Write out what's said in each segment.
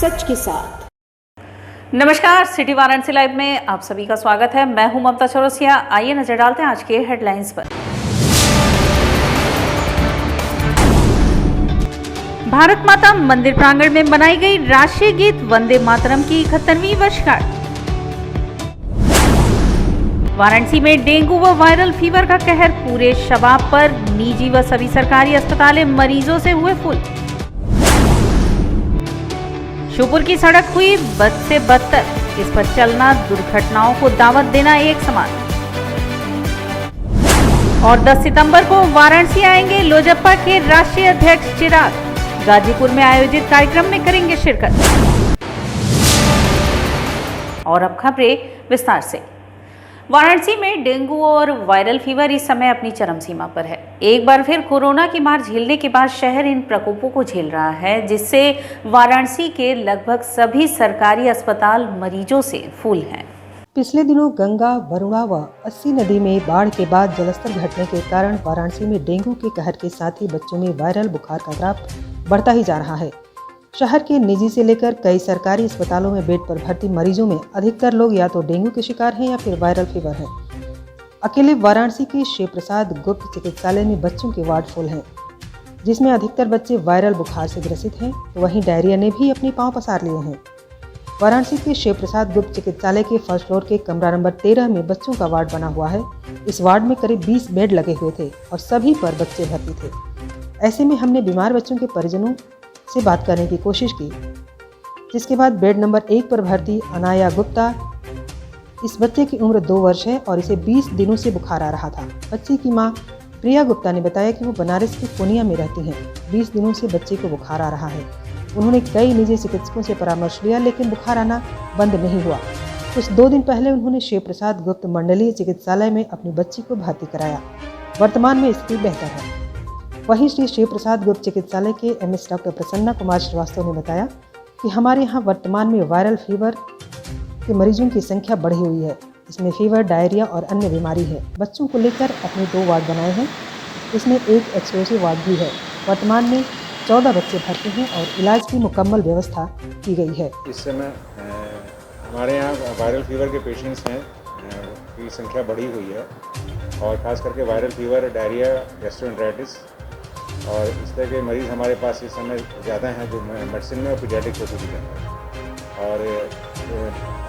सच के साथ। नमस्कार, सिटी वाराणसी लाइव में आप सभी का स्वागत है। मैं हूं ममता चौरसिया। आइए नजर डालते हैं आज के हेडलाइंस पर। भारत माता मंदिर प्रांगण में मनाई गई राष्ट्रीय गीत वंदे मातरम की 71वीं वर्षगांठ। वाराणसी में डेंगू व वायरल फीवर का कहर, पूरे शबाब पर निजी व सभी सरकारी अस्पतालें मरीजों से हुए फुल। श्योपुर की सड़क हुई बद से बदतर, इस पर चलना दुर्घटनाओं को दावत देना एक समान। और 10 सितंबर को वाराणसी आएंगे लोजपा के राष्ट्रीय अध्यक्ष चिराग, गाजीपुर में आयोजित कार्यक्रम में करेंगे शिरकत। और अब खबरें विस्तार से। वाराणसी में डेंगू और वायरल फीवर इस समय अपनी चरम सीमा पर है। एक बार फिर कोरोना की मार झेलने के बाद शहर इन प्रकोपों को झेल रहा है, जिससे वाराणसी के लगभग सभी सरकारी अस्पताल मरीजों से फुल हैं। पिछले दिनों गंगा, वरुणा व अस्सी नदी में बाढ़ के बाद जलस्तर घटने के कारण वाराणसी में डेंगू के कहर के साथ ही बच्चों में वायरल बुखार का ग्राफ बढ़ता ही जा रहा है। शहर के निजी से लेकर कई सरकारी अस्पतालों में बेड पर भर्ती मरीजों में अधिकतर लोग या तो डेंगू के शिकार हैं या फिर वायरल फीवर है। अकेले वाराणसी के शिव प्रसाद गुप्त चिकित्सालय में बच्चों के वार्ड फुल हैं, जिसमें अधिकतर बच्चे वायरल बुखार से ग्रसित हैं, तो वहीं डायरिया ने भी अपने पांव पसार लिए हैं। वाराणसी के शिव प्रसाद गुप्त चिकित्सालय के फर्स्ट फ्लोर के कमरा नंबर 13 में बच्चों का वार्ड बना हुआ है। इस वार्ड में करीब 20 बेड लगे हुए थे और सभी पर बच्चे भर्ती थे। ऐसे में हमने बीमार बच्चों के परिजनों से बात करने की कोशिश की, जिसके बाद बेड नंबर 1 पर भर्ती अनाया गुप्ता, इस बच्चे की उम्र 2 वर्ष है और इसे 20 दिनों से बुखार आ रहा था। बच्चे की मां प्रिया गुप्ता ने बताया कि वो बनारस के पूर्णिया में रहती हैं। 20 दिनों से बच्चे को बुखार आ रहा है। उन्होंने कई निजी चिकित्सकों से परामर्श लिया, लेकिन बुखार आना बंद नहीं हुआ। कुछ 2 दिन पहले उन्होंने शिव प्रसाद गुप्त मंडलीय चिकित्सालय में अपनी बच्ची को भर्ती कराया। वर्तमान में स्थिति बेहतर है। वहीं श्री शिव प्रसाद गुप्त चिकित्सालय के एमएस डॉक्टर प्रसन्ना कुमार श्रीवास्तव ने बताया कि हमारे यहाँ वर्तमान में वायरल फीवर के मरीजों की संख्या बढ़ी हुई है। इसमें फीवर, डायरिया और अन्य बीमारी है। बच्चों को लेकर अपने 2 वार्ड बनाए हैं, इसमें एक एक्सक्लूसिव वार्ड भी है। वर्तमान में 14 बच्चे भर्ती हैं और इलाज की मुकम्मल व्यवस्था की गई है। इस समय हमारे यहाँ वायरल फीवर के पेशेंट्स हैं की संख्या बढ़ी हुई है, और ख़ास करके वायरल फीवर, डायरिया, गैस्ट्रोएंटेराइटिस और इस तरह के मरीज़ हमारे पास इस समय ज़्यादा हैं, जो मेडिसिन में और पीडियाट्रिक ओपीडी हैं। और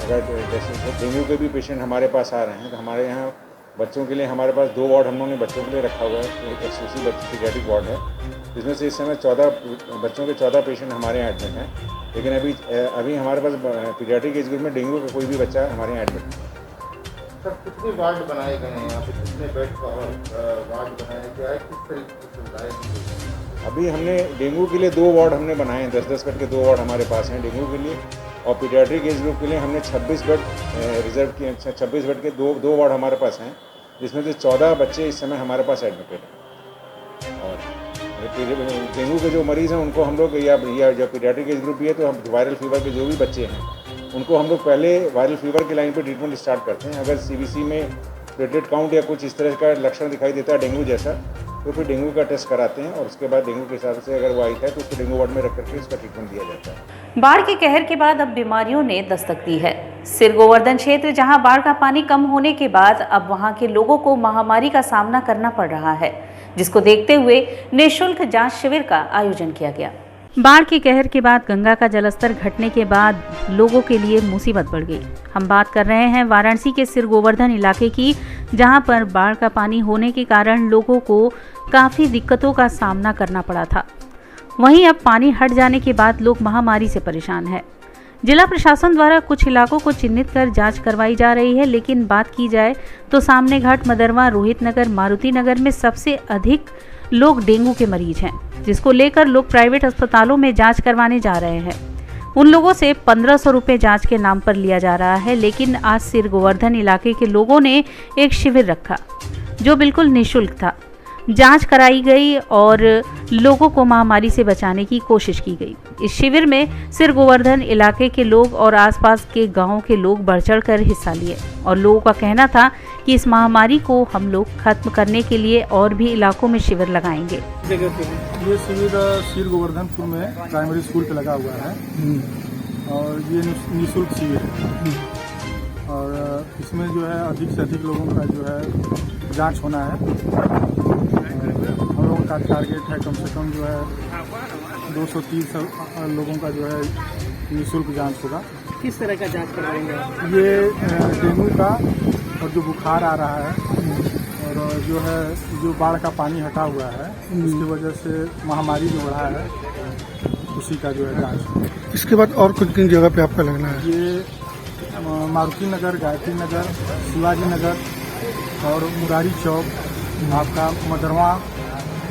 अगर जैसे डेंगू के भी पेशेंट हमारे पास आ रहे हैं, तो हमारे यहाँ बच्चों के लिए हमारे पास 2 वार्ड हम लोगों ने बच्चों के लिए रखा हुआ है। एक एक्सक्लूसिव पीडियाट्रिक वार्ड है, जिसमें से इस समय 14 बच्चों के 14 पेशेंट हमारे यहाँ एडमिट हैं। लेकिन अभी हमारे पास पीडियाट्रिक एज ग्रुप में डेंगू का कोई भी बच्चा हमारे यहाँ एडमिट नहीं है। सर, कितने वार्ड बनाए गए हैं यहाँ पे, कितने बेड का वार्ड बनाया गया है, किस तरीके की सुविधाएं? अभी हमने डेंगू के लिए 2 वार्ड हमने बनाए हैं। 10-10 बेड के 2 वार्ड हमारे पास हैं डेंगू के लिए, और पीडियाट्रिक एज ग्रुप के लिए हमने 26 बेड रिजर्व किए। 26 बेड के 2 वार्ड हमारे पास हैं, जिसमें से 14 बच्चे इस समय हमारे पास एडमिटेड हैं। और डेंगू के जो मरीज़ हैं उनको हम लोग या जो पीडियाट्रिक एज ग्रुप भी है, तो हम वायरल फीवर के जो भी बच्चे हैं उनको हम लोग पहले वायरल फीवर की लाइन पे ट्रीटमेंट स्टार्ट करते हैं। अगर सीबीसी में प्लेटलेट काउंट या कुछ इस तरह का लक्षण दिखाई देता है डेंगू जैसा, तो फिर डेंगू का टेस्ट कराते हैं, और उसके बाद डेंगू के हिसाब से अगर वो आई है तो उसको डेंगू वार्ड में रख करके इसका ट्रीटमेंट दिया जाता है। बाढ़ के कहर के बाद अब बीमारियों ने दस्तक दी है। सिर गोवर्धन क्षेत्र, जहां बाढ़ का पानी कम होने के बाद अब वहां के लोगों को महामारी का सामना करना पड़ रहा है, जिसको देखते हुए निःशुल्क जांच शिविर का आयोजन किया गया। बाढ़ के कहर के बाद गंगा का जलस्तर घटने के बाद लोगों के लिए मुसीबत बढ़ गई। हम बात कर रहे हैं वाराणसी के सिर गोवर्धन इलाके की, जहां पर बाढ़ का पानी होने के कारण लोगों को काफ़ी दिक्कतों का सामना करना पड़ा था। वहीं अब पानी हट जाने के बाद लोग महामारी से परेशान हैं। जिला प्रशासन द्वारा कुछ इलाकों को चिन्हित कर जांच करवाई जा रही है, लेकिन बात की जाए तो सामने घाट, मदरवा, रोहित नगर, मारुति नगर में सबसे अधिक लोग डेंगू के मरीज हैं, जिसको लेकर लोग प्राइवेट अस्पतालों में जांच करवाने जा रहे हैं। उन लोगों से 1500 रुपये जांच के नाम पर लिया जा रहा है। लेकिन आज सिर गोवर्धन इलाके के लोगों ने एक शिविर रखा जो बिल्कुल निःशुल्क था। जांच कराई गई और लोगों को महामारी से बचाने की कोशिश की गई। इस शिविर में सिर गोवर्धन इलाके के लोग और आसपास के गांवों के लोग बढ़-चढ़ कर हिस्सा लिए और लोगों का कहना था कि इस महामारी को हम लोग खत्म करने के लिए और भी इलाकों में शिविर लगाएंगे। ये शिविर सिर गोवर्धनपुर में प्राइमरी स्कूल पे लगा हुआ है। और ये निःशुल्क शिविर है और इसमें जो है अधिक से अधिक लोगों का जो है जांच होना है। हम लोगों का टारगेट है कम से कम जो है 230 लोगों का जो है निःशुल्क जांच होगा। किस तरह का जांच करवाएंगे? ये डेंगू का और जो बुखार आ रहा है और जो है जो बाढ़ का पानी हटा हुआ है उसकी वजह से महामारी जो बढ़ा है उसी का जो है जांच। इसके बाद और किन किन जगह पे आपका लगना है? ये मारुति नगर, गायत्री नगर, शिवाजी नगर और मुरारी चौक, आपका मदरवा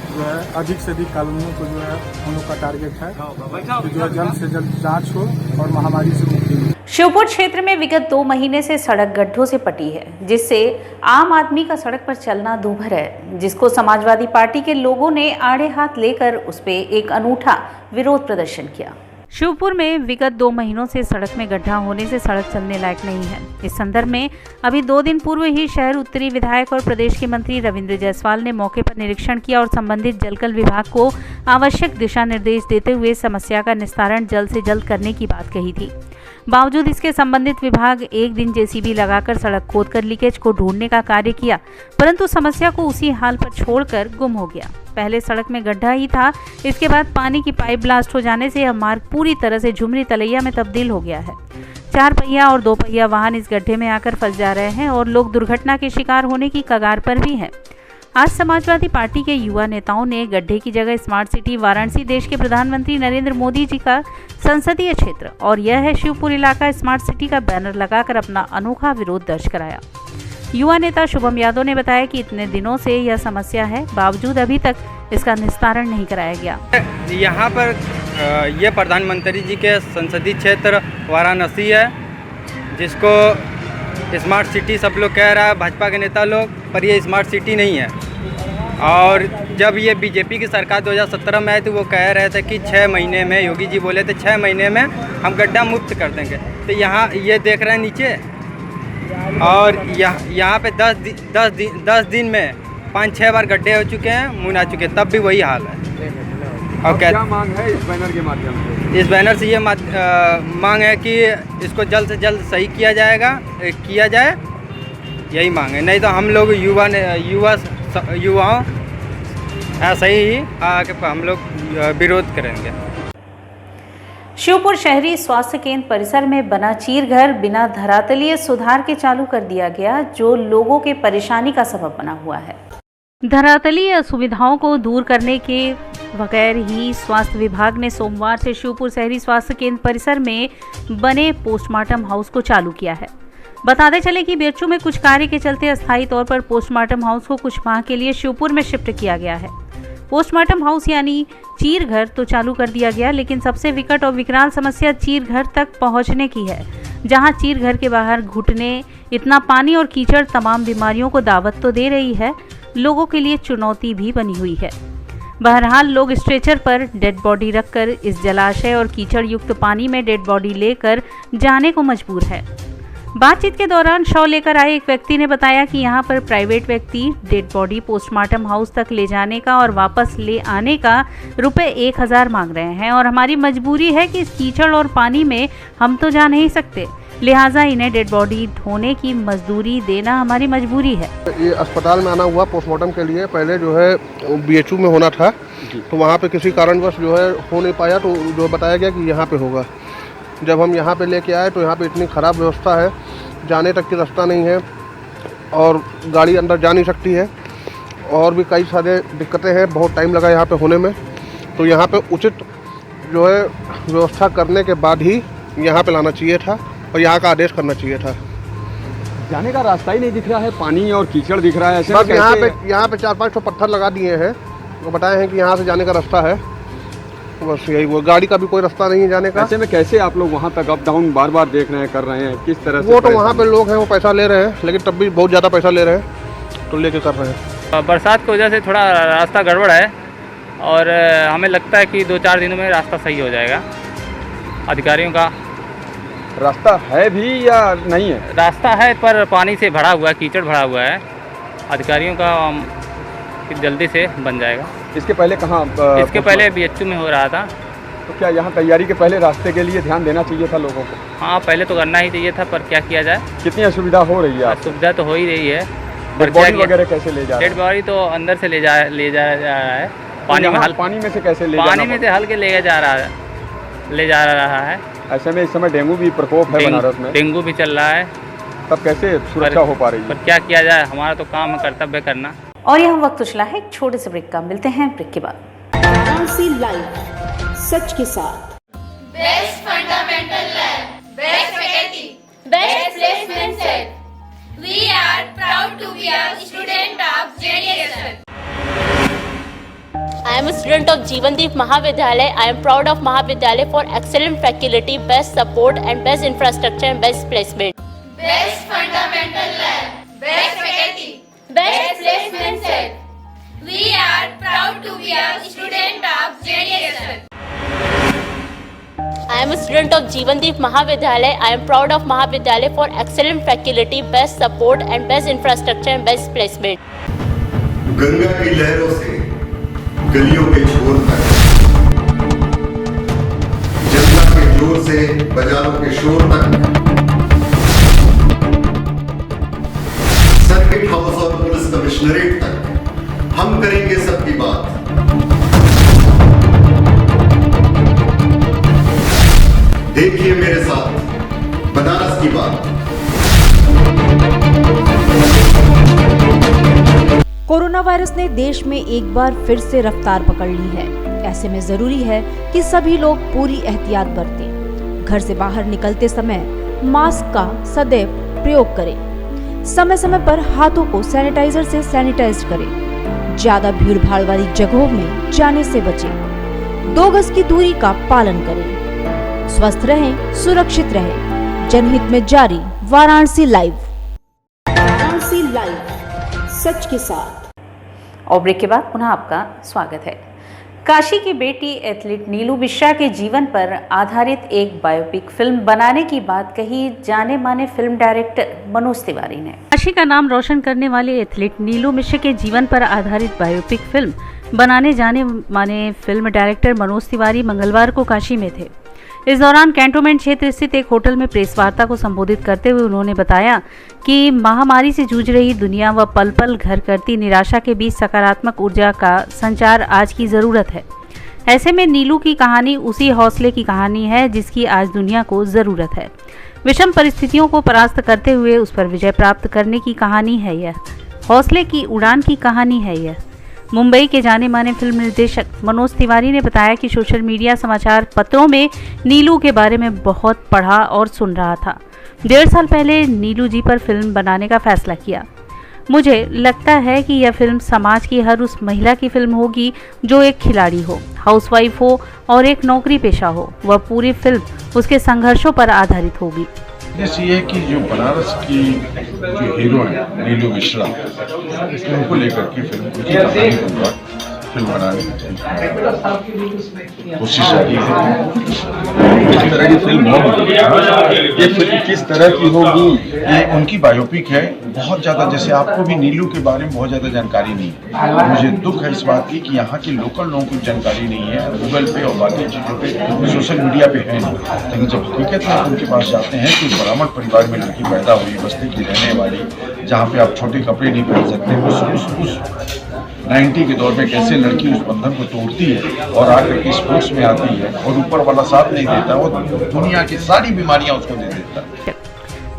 जो है अधिक से अधिक कॉलोनियों को जो है हम लोग का टारगेट है कि जो है जल्द से जल्द जांच हो और महामारी से मुक्ति मिले। श्योपुर क्षेत्र में विगत 2 महीने से सड़क गड्ढों से पटी है, जिससे आम आदमी का सड़क पर चलना दूभर है, जिसको समाजवादी पार्टी के लोगों ने आड़े हाथ लेकर उस पे एक अनूठा विरोध प्रदर्शन किया। श्योपुर में विगत 2 महीनों से सड़क में गड्ढा होने से सड़क चलने लायक नहीं है। इस संदर्भ में अभी 2 दिन पूर्व ही शहर उत्तरी विधायक और प्रदेश के मंत्री रविंद्र जायसवाल ने मौके पर निरीक्षण किया और संबंधित जलकल विभाग को आवश्यक दिशा निर्देश देते हुए समस्या का निस्तारण जल्द से जल्द करने की बात कही थी। बावजूद इसके संबंधित विभाग एक दिन जेसीबी लगाकर सड़क खोदकर लीकेज को ढूंढने का कार्य किया, परंतु समस्या को उसी हाल पर छोड़कर गुम हो गया। पहले सड़क में गड्ढा ही था, इसके बाद पानी की पाइप ब्लास्ट हो जाने से यह मार्ग पूरी तरह से झुमरी तलैया में तब्दील हो गया है। 4 पहिया और 2 पहिया वाहन इस गड्ढे में आकर फंस जा रहे हैं और लोग दुर्घटना के शिकार होने की कगार पर भी हैं। आज समाजवादी पार्टी के युवा नेताओं ने गड्ढे की जगह स्मार्ट सिटी वाराणसी देश के प्रधानमंत्री नरेंद्र मोदी जी का संसदीय क्षेत्र और यह है शिवपुर इलाका स्मार्ट सिटी का बैनर लगाकर अपना अनोखा विरोध दर्ज कराया। युवा नेता शुभम यादव ने बताया कि इतने दिनों से यह समस्या है, बावजूद अभी तक इसका निस्तारण नहीं कराया गया। यहाँ पर यह प्रधानमंत्री जी के संसदीय क्षेत्र वाराणसी है, जिसको स्मार्ट सिटी सब लोग कह रहा है भाजपा के नेता लोग, पर ये स्मार्ट सिटी नहीं है। और जब ये बीजेपी की सरकार 2017 में आई तो वो कह रहे थे कि 6 महीने में, योगी जी बोले थे 6 महीने में हम गड्ढा मुक्त कर देंगे। तो यहाँ ये देख रहे हैं नीचे, और यहाँ पे 10 दिन में 5-6 बार गड्ढे हो चुके हैं, मुन आ चुके हैं, तब भी वही हाल है। और क्या मांग है इस बैनर के माध्यम से? इस बैनर से ये मांग है कि इसको जल्द से जल्द सही किया जाए, यही मांग है। नहीं तो हम लोग युवाओं ऐसा ही आके हम लोग विरोध करेंगे। श्योपुर शहरी स्वास्थ्य केंद्र परिसर में बना चीर घर बिना धरातलीय सुधार के चालू कर दिया गया, जो लोगों के परेशानी का सबब बना हुआ है। धरातलीय असुविधाओं को दूर करने के बगैर ही स्वास्थ्य विभाग ने सोमवार से श्योपुर शहरी स्वास्थ्य केंद्र परिसर में बने पोस्टमार्टम हाउस को चालू किया है। बताते चले कि बेरचू में कुछ कार्य के चलते अस्थायी तौर पर पोस्टमार्टम हाउस को कुछ माह के लिए श्योपुर में शिफ्ट किया गया है। पोस्टमार्टम हाउस यानी चीर घर तो चालू कर दिया गया, लेकिन सबसे विकट और विकराल समस्या चीर घर तक पहुंचने की है, जहां चीर घर के बाहर घुटने इतना पानी और कीचड़ तमाम बीमारियों को दावत तो दे रही है, लोगों के लिए चुनौती भी बनी हुई है। बहरहाल लोग स्ट्रेचर पर डेड बॉडी रखकर इस जलाशय और कीचड़ युक्त पानी में डेड बॉडी लेकर जाने को मजबूर है। बातचीत के दौरान शव लेकर आए एक व्यक्ति ने बताया कि यहाँ पर प्राइवेट व्यक्ति डेड बॉडी पोस्टमार्टम हाउस तक ले जाने का और वापस ले आने का रुपए 1000 मांग रहे हैं और हमारी मजबूरी है कि इस कीचड़ और पानी में हम तो जा नहीं सकते, लिहाजा इन्हें डेड बॉडी ढोने की मजदूरी देना हमारी मजबूरी है। ये अस्पताल में आना हुआ पोस्टमार्टम के लिए, पहले जो है बीएचयू में होना था, तो वहाँ पे किसी कारणवश जो है हो नहीं पाया, तो जो बताया गया कि यहाँ पे होगा। जब हम यहाँ पे लेके आए तो यहाँ पे इतनी ख़राब व्यवस्था है, जाने तक की रास्ता नहीं है और गाड़ी अंदर जा नहीं सकती है, और भी कई सारे दिक्कतें हैं, बहुत टाइम लगा यहाँ पे होने में। तो यहाँ पे उचित जो है व्यवस्था करने के बाद ही यहाँ पे लाना चाहिए था और यहाँ का आदेश करना चाहिए था। जाने का रास्ता ही नहीं दिख रहा है, पानी और कीचड़ दिख रहा है। ऐसे बस यहाँ पे 4-5 पत्थर लगा दिए हैं, वो बताए हैं कि यहाँ से जाने का रास्ता है, बस यही, वो गाड़ी का भी कोई रास्ता नहीं है जाने का। ऐसे में कैसे आप लोग वहाँ तक अप डाउन बार बार देख रहे हैं, कर रहे हैं, किस तरह से? वो तो वहाँ पे लोग हैं, वो पैसा ले रहे हैं, लेकिन तब भी बहुत ज़्यादा पैसा ले रहे हैं, तो लेके कर रहे हैं। बरसात की वजह से थोड़ा रास्ता गड़बड़ है और हमें लगता है कि 2-4 दिनों में रास्ता सही हो जाएगा। अधिकारियों का रास्ता है भी या नहीं है? रास्ता है पर पानी से भरा हुआ है, कीचड़ भरा हुआ है। अधिकारियों का जल्दी से बन जाएगा। इसके पहले कहाँ? इसके पहले बीएचयू में हो रहा था, तो क्या यहाँ तैयारी के पहले रास्ते के लिए ध्यान देना चाहिए था लोगों को? हाँ, पहले तो करना ही चाहिए था, पर क्या किया जाए। कितनी असुविधा हो रही है आपको? सुविधा तो हो ही रही है, पर डेड क्या बॉडी किया। वगैरह कैसे ले जा रहे डेड बॉडी तो अंदर से ले जा रहा है, पानी में पानी में से कैसे ले पानी में से हल के ले जा रहा है। ऐसे में इस समय डेंगू भी प्रकोप है बनारस में, डेंगू भी चल रहा है, तब कैसे सुरक्षा हो पा रही है? पर क्या किया जाए, हमारा तो काम है, कर्तव्य करना। और यह वक्त उछला है एक छोटे से ब्रेक का। मिलते हैं ब्रेक के बाद। वाराणसी लाइव, सच के साथ। Best fundamental lab, best faculty, best placement set. We are proud to be a student of JDSN. I am a student of Jeevandeep Mahavidyalaya. I am proud of Mahavidyalaya for excellent faculty, best support and best infrastructure and best placement. Best fundamental lab, best faculty, best placement set. We are proud to be a student of JDSN. I am a student of Jeevandeep Mahavidyalaya. I am proud of Mahavidyalaya for excellent faculty, best support and best infrastructure and best placement. Ganga की लहरों से गलियों के छोर तक, जनता के जोर से बाजारों के शोर तक, सर्किट हाउस और पुलिस कमिश्नरेट तक हम करेंगे सबकी बात। देखिए मेरे साथ बनारस की बात। कोरोना वायरस ने देश में एक बार फिर से रफ्तार पकड़ ली है। ऐसे में जरूरी है कि सभी लोग पूरी एहतियात बरतें। घर से बाहर निकलते समय मास्क का सदैव प्रयोग करें। समय समय पर हाथों को सैनिटाइजर से सैनिटाइज करें। ज्यादा भीड़ भाड़ वाली जगहों में जाने से बचें। 2 गज की दूरी का पालन करें। स्वस्थ रहें, सुरक्षित रहें। जनहित में जारी वाराणसी लाइव। वाराणसी लाइव, सच के साथ। और ब्रेक के बाद पुनः आपका स्वागत है। काशी की बेटी एथलीट नीलू मिश्रा के जीवन पर आधारित एक बायोपिक फिल्म बनाने की बात कही जाने माने फिल्म डायरेक्टर मनोज तिवारी ने। काशी का नाम रोशन करने वाले एथलीट नीलू मिश्रा के जीवन पर आधारित बायोपिक फिल्म बनाने जाने माने फिल्म डायरेक्टर मनोज तिवारी मंगलवार को काशी में थे। इस दौरान कैंटोनमेंट क्षेत्र स्थित एक होटल में प्रेस वार्ता को संबोधित करते हुए उन्होंने बताया कि महामारी से जूझ रही दुनिया व पल पल घर करती निराशा के बीच सकारात्मक ऊर्जा का संचार आज की ज़रूरत है। ऐसे में नीलू की कहानी उसी हौसले की कहानी है जिसकी आज दुनिया को ज़रूरत है। विषम परिस्थितियों को परास्त करते हुए उस पर विजय प्राप्त करने की कहानी है यह। हौसले की उड़ान की कहानी है यह। मुंबई के जाने माने फिल्म निर्देशक मनोज तिवारी ने बताया कि सोशल मीडिया समाचार पत्रों में नीलू के बारे में बहुत पढ़ा और सुन रहा था। 1.5 साल पहले नीलू जी पर फिल्म बनाने का फैसला किया। मुझे लगता है कि यह फिल्म समाज की हर उस महिला की फिल्म होगी जो एक खिलाड़ी हो, हाउसवाइफ हो और एक नौकरी पेशा हो। वह पूरी फिल्म उसके संघर्षों पर आधारित होगी। जैसे ये कि जो बनारस की जो हीरो है नीलू मिश्रा, उनको लेकर की फिल्म उनकी कहानी को फिल्म बनाने की कोशिश जारी है। किस तरह की फिल्म होगी, ये फिल्म किस तरह की होगी, ये उनकी बायोपिक है। बहुत ज़्यादा, जैसे आपको भी नीलू के बारे में बहुत ज़्यादा जानकारी नहीं है, मुझे दुख है इस बात की कि यहाँ के लोकल लोगों को जानकारी नहीं है। गूगल पे और बाकी चीज़ों पे, सोशल मीडिया पे है नहीं। लेकिन जब हकीकत में उनके पास जाते हैं कि ब्राह्मण परिवार में लड़की पैदा हुई, बस्ती की रहने वाली, जहाँ पे आप छोटे कपड़े नहीं पहन सकते, उस 90 के दौर में कैसे लड़की उस बंधन को तोड़ती है और आकर के स्पोर्ट्स में आती है और ऊपर वाला साथ नहीं देता, वो दुनिया की सारी बीमारियां उसको दे देता है।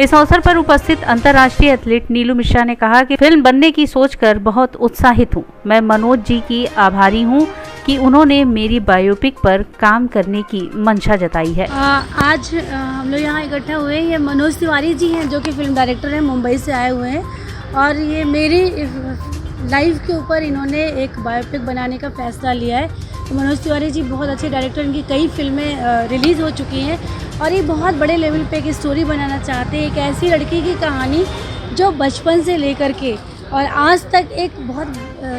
इस अवसर पर उपस्थित अंतर्राष्ट्रीय एथलीट नीलू मिश्रा ने कहा कि फिल्म बनने की सोचकर बहुत उत्साहित हूँ। मैं मनोज जी की आभारी हूँ कि उन्होंने मेरी बायोपिक पर काम करने की मंशा जताई है। आज हम लोग यहाँ इकट्ठा हुए हैं। ये मनोज तिवारी जी हैं जो कि फिल्म डायरेक्टर हैं, मुंबई से आए हुए हैं और ये मेरी लाइफ के ऊपर इन्होंने एक बायोपिक बनाने का फैसला लिया है। तो मनोज तिवारी जी बहुत अच्छे डायरेक्टर, इनकी कई फिल्में रिलीज़ हो चुकी हैं और ये बहुत बड़े लेवल पे एक स्टोरी बनाना चाहते हैं। एक ऐसी लड़की की कहानी जो बचपन से लेकर के और आज तक एक बहुत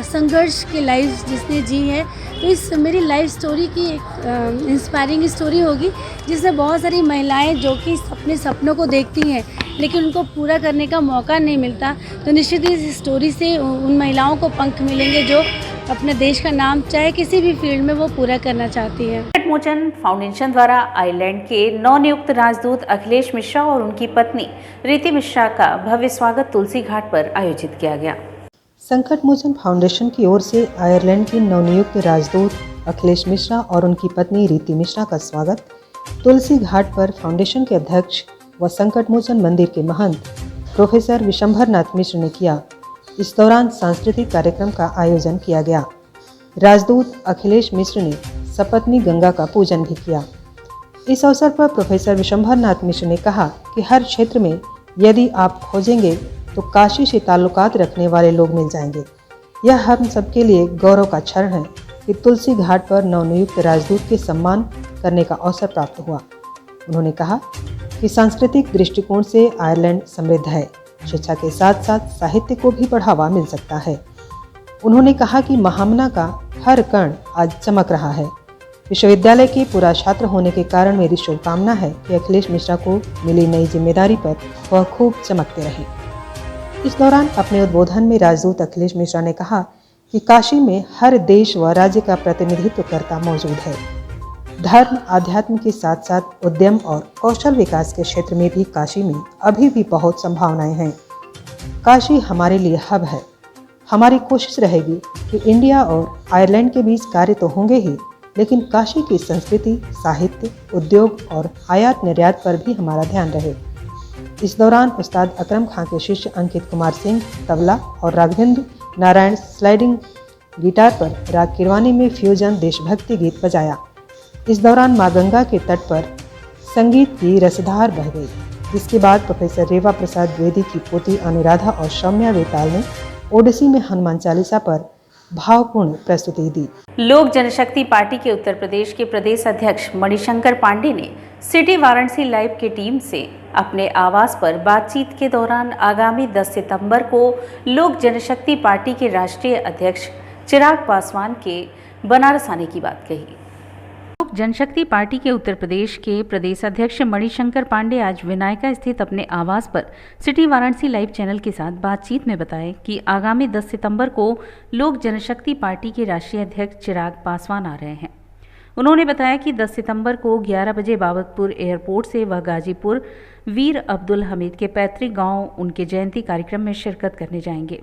संघर्ष की लाइफ जिसने जी है। तो इस मेरी लाइफ स्टोरी की एक इंस्पायरिंग स्टोरी होगी जिसमें बहुत सारी महिलाएं जो कि अपने सपनों को देखती हैं लेकिन उनको पूरा करने का मौका नहीं मिलता, तो निश्चित ही इस स्टोरी से उन महिलाओं को पंख मिलेंगे जो अपने देश का नाम चाहे किसी भी फील्ड में वो पूरा करना चाहती है। संकट मोचन फाउंडेशन द्वारा आयरलैंड के नवनियुक्त राजदूत अखिलेश मिश्रा और उनकी पत्नी रीति मिश्रा का भव्य स्वागत तुलसी घाट पर आयोजित किया गया। संकट मोचन फाउंडेशन की ओर से आयरलैंड के नवनियुक्त राजदूत अखिलेश मिश्रा और उनकी पत्नी रीति मिश्रा का स्वागत तुलसी घाट पर फाउंडेशन के अध्यक्ष व संकट मोचन मंदिर के महंत प्रोफेसर विशंभर नाथ मिश्र ने किया। इस दौरान सांस्कृतिक कार्यक्रम का आयोजन किया गया। राजदूत अखिलेश मिश्र ने सपत्नी गंगा का पूजन भी किया। इस अवसर पर प्रोफेसर विशंभर नाथ मिश्र ने कहा कि हर क्षेत्र में यदि आप खोजेंगे तो काशी से ताल्लुकात रखने वाले लोग मिल जाएंगे। यह हम सबके लिए गौरव का क्षण है कि तुलसी घाट पर नवनियुक्त राजदूत के सम्मान करने का अवसर प्राप्त हुआ। उन्होंने कहा कि सांस्कृतिक दृष्टिकोण से आयरलैंड समृद्ध है। शिक्षा के साथ साथ साहित्य को भी बढ़ावा मिल सकता है। उन्होंने कहा कि महामना का हर कण आज चमक रहा है। विश्वविद्यालय के पूरा छात्र होने के कारण मेरी शुभकामना है कि अखिलेश मिश्रा को मिली नई जिम्मेदारी पर वह खूब चमकते रहे। इस दौरान अपने उद्बोधन में राजदूत अखिलेश मिश्रा ने कहा कि काशी में हर देश व राज्य का प्रतिनिधित्व करता मौजूद है। धर्म आध्यात्म के साथ साथ उद्यम और कौशल विकास के क्षेत्र में भी काशी में अभी भी बहुत संभावनाएं हैं। काशी हमारे लिए हब है। हमारी कोशिश रहेगी कि इंडिया और आयरलैंड के बीच कार्य तो होंगे ही, लेकिन काशी की संस्कृति, साहित्य, उद्योग और आयात निर्यात पर भी हमारा ध्यान रहे। इस दौरान उस्ताद अकरम खां के शिष्य अंकित कुमार सिंह तबला और राघवेंद्र नारायण स्लाइडिंग गिटार पर राग किरवानी में फ्यूजन देशभक्ति गीत बजाया। इस दौरान मां गंगा के तट पर संगीत की रसधार बह गई, जिसके बाद प्रोफेसर रेवा प्रसाद द्विवेदी की पोती अनुराधा और सौम्या वेताल ने ओडिसी में हनुमान चालीसा पर भावपूर्ण प्रस्तुति दी। लोक जनशक्ति पार्टी के उत्तर प्रदेश के प्रदेश अध्यक्ष मणिशंकर पांडे ने सिटी वाराणसी लाइव की टीम से अपने आवास पर बातचीत के दौरान आगामी 10 सितंबर को लोक जनशक्ति पार्टी के राष्ट्रीय अध्यक्ष चिराग पासवान के बनारस आने की बात कही। लोक जनशक्ति पार्टी के उत्तर प्रदेश के प्रदेश अध्यक्ष मणिशंकर पांडे आज विनायका स्थित अपने आवास पर सिटी वाराणसी लाइव चैनल के साथ बातचीत में बताए कि आगामी 10 सितंबर को लोक जनशक्ति पार्टी के राष्ट्रीय अध्यक्ष चिराग पासवान आ रहे हैं। उन्होंने बताया कि 10 सितंबर को 11 बजे बाबतपुर एयरपोर्ट से वह गाजीपुर वीर अब्दुल हमीद के पैतृक गांव उनके जयंती कार्यक्रम में शिरकत करने जाएंगे।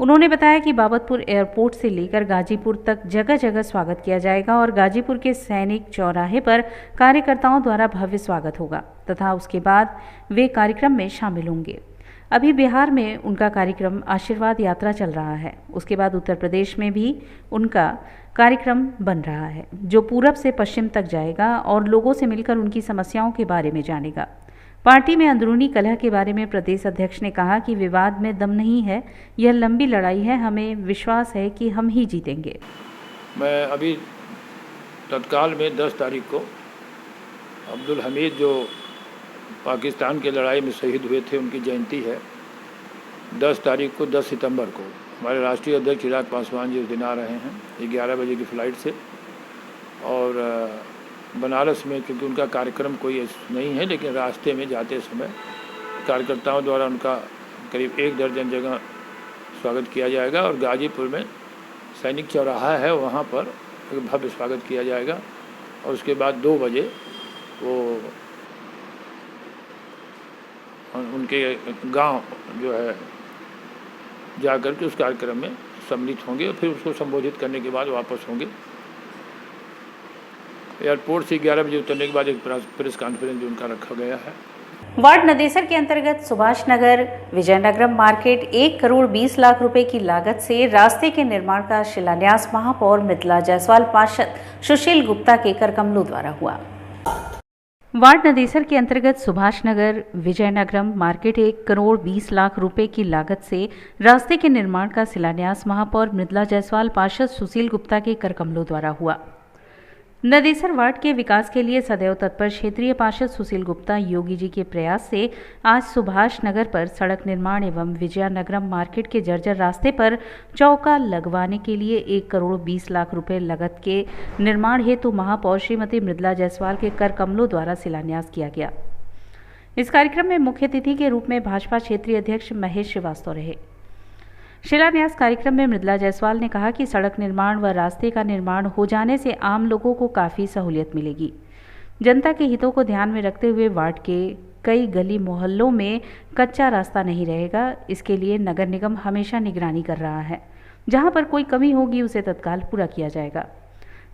उन्होंने बताया कि बाबतपुर एयरपोर्ट से लेकर गाजीपुर तक जगह जगह स्वागत किया जाएगा और गाजीपुर के सैनिक चौराहे पर कार्यकर्ताओं द्वारा भव्य स्वागत होगा तथा उसके बाद वे कार्यक्रम में शामिल होंगे। अभी बिहार में उनका कार्यक्रम आशीर्वाद यात्रा चल रहा है। उसके बाद उत्तर प्रदेश में भी उनका कार्यक्रम बन रहा है, जो पूरब से पश्चिम तक जाएगा और लोगों से मिलकर उनकी समस्याओं के बारे में जानेगा। पार्टी में अंदरूनी कलह के बारे में प्रदेश अध्यक्ष ने कहा कि विवाद में दम नहीं है, यह लंबी लड़ाई है, हमें विश्वास है कि हम ही जीतेंगे। मैं अभी तत्काल में 10 तारीख को अब्दुल हमीद जो पाकिस्तान की लड़ाई में शहीद हुए थे, उनकी जयंती है। 10 तारीख को 10 सितंबर को हमारे राष्ट्रीय अध्यक्ष चिराग पासवान जी उस दिन आ रहे हैं 11 बजे की फ़्लाइट से, और बनारस में क्योंकि उनका कार्यक्रम कोई नहीं है, लेकिन रास्ते में जाते समय कार्यकर्ताओं द्वारा उनका करीब 1 दर्जन जगह स्वागत किया जाएगा और गाजीपुर में सैनिक चौराहा है, वहाँ पर भव्य स्वागत किया जाएगा और उसके बाद 2 बजे वो उनके गांव जो है जाकर के उस कार्यक्रम में सम्मिलित होंगे और फिर उसको संबोधित करने के बाद वापस होंगे। एयरपोर्ट से 11 बजे उतरने के बाद एक प्रेस कॉन्फ्रेंस भी उनका रखा गया है। वार्ड नदेसर के अंतर्गत सुभाष नगर विजयनगरम मार्केट 1 करोड़ 20 लाख रुपए की लागत से रास्ते के निर्माण का शिलान्यास महापौर मृदुला जायसवाल पार्षद सुशील गुप्ता के करकमलों द्वारा हुआ। वार्ड नदेसर के अंतर्गत सुभाष नगर विजयनगरम मार्केट 1 करोड़ 20 लाख रुपए की लागत से रास्ते के निर्माण का शिलान्यास महापौर मृदुला जायसवाल पार्षद सुशील गुप्ता के करकमलों द्वारा हुआ। नदेसर वार्ड के विकास के लिए सदैव तत्पर क्षेत्रीय पार्षद सुशील गुप्ता योगी जी के प्रयास से आज सुभाष नगर पर सड़क निर्माण एवं विजयनगरम मार्केट के जर्जर रास्ते पर चौका लगवाने के लिए 1 करोड़ 20 लाख रुपए लागत के निर्माण हेतु महापौर श्रीमती मृदुला जायसवाल के करकमलों द्वारा शिलान्यास किया गया। इस कार्यक्रम में मुख्य अतिथि के रूप में भाजपा क्षेत्रीय अध्यक्ष महेश श्रीवास्तव रहे। शिलान्यास कार्यक्रम में मृदुला जायसवाल ने कहा कि सड़क निर्माण व रास्ते का निर्माण हो जाने से आम लोगों को काफ़ी सहूलियत मिलेगी। जनता के हितों को ध्यान में रखते हुए वार्ड के कई गली मोहल्लों में कच्चा रास्ता नहीं रहेगा। इसके लिए नगर निगम हमेशा निगरानी कर रहा है। जहां पर कोई कमी होगी उसे तत्काल पूरा किया जाएगा।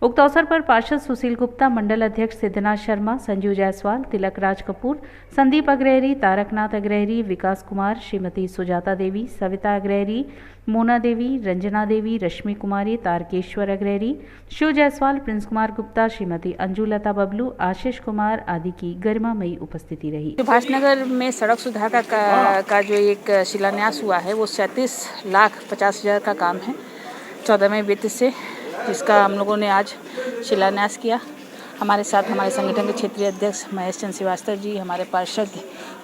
उक्त अवसर पर पार्षद सुशील गुप्ता, मंडल अध्यक्ष सिद्धनाथ शर्मा, संजीव जायसवाल, तिलक राज कपूर, संदीप अग्रहरी, तारकनाथ अग्रहरी, विकास कुमार, श्रीमती सुजाता देवी, सविता अग्रहरी, मोना देवी, रंजना देवी, रश्मि कुमारी, तारकेश्वर अग्रहरी, शिव जायसवाल, प्रिंस कुमार गुप्ता, श्रीमती अंजुलता बबलू, आशीष कुमार आदि की गरिमामयी उपस्थिति रही। सुभाष नगर में सड़क सुधार का जो एक शिलान्यास हुआ है वो 37,50,000 का काम है 14वें वित्त से, जिसका हम लोगों ने आज शिलान्यास किया। हमारे साथ हमारे संगठन के क्षेत्रीय अध्यक्ष महेश चंद्र श्रीवास्तव जी, हमारे पार्षद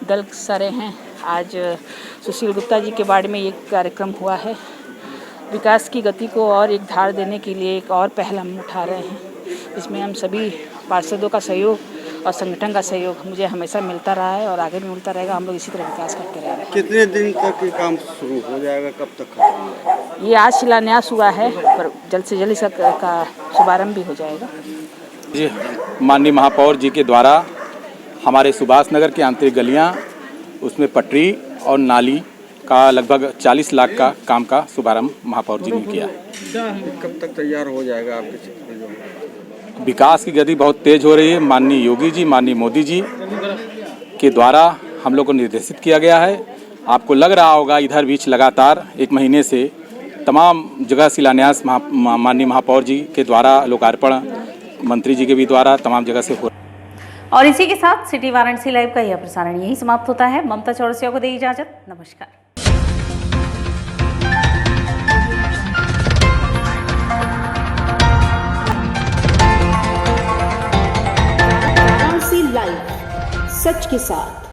दल सारे हैं। आज सुशील गुप्ता जी के वार्ड में एक कार्यक्रम हुआ है। विकास की गति को और एक धार देने के लिए एक और पहल हम उठा रहे हैं। इसमें हम सभी पार्षदों का सहयोग और संगठन का सहयोग मुझे हमेशा मिलता रहा है और आगे भी मिलता रहेगा। हम लोग इसी तरह विकास करते रहेंगे। कितने दिन तक ये काम शुरू हो जाएगा, कब तक खत्म होगा? ये आज शिलान्यास हुआ है, पर जल्द से जल्द इसका शुभारंभ भी हो जाएगा। जी, माननीय महापौर जी के द्वारा हमारे सुभाष नगर की आंतरिक गलियां, उसमें पटरी और नाली का लगभग 40 लाख का काम का शुभारंभ महापौर जी ने किया। कब तक तैयार हो जाएगा आपके क्षेत्र में? विकास की गति बहुत तेज हो रही है। माननीय योगी जी, माननीय मोदी जी के द्वारा हम लोग को निर्देशित किया गया है। आपको लग रहा होगा इधर बीच लगातार 1 महीने से तमाम जगह शिलान्यास माननीय महापौर जी के द्वारा, लोकार्पण मंत्री जी के भी द्वारा तमाम जगह से हो। और इसी के साथ सिटी वाराणसी लाइव का यह प्रसारण यही समाप्त होता है। ममता चौरसिया को दे इजाजत। नमस्कार। वाराणसी लाइव, सच के साथ।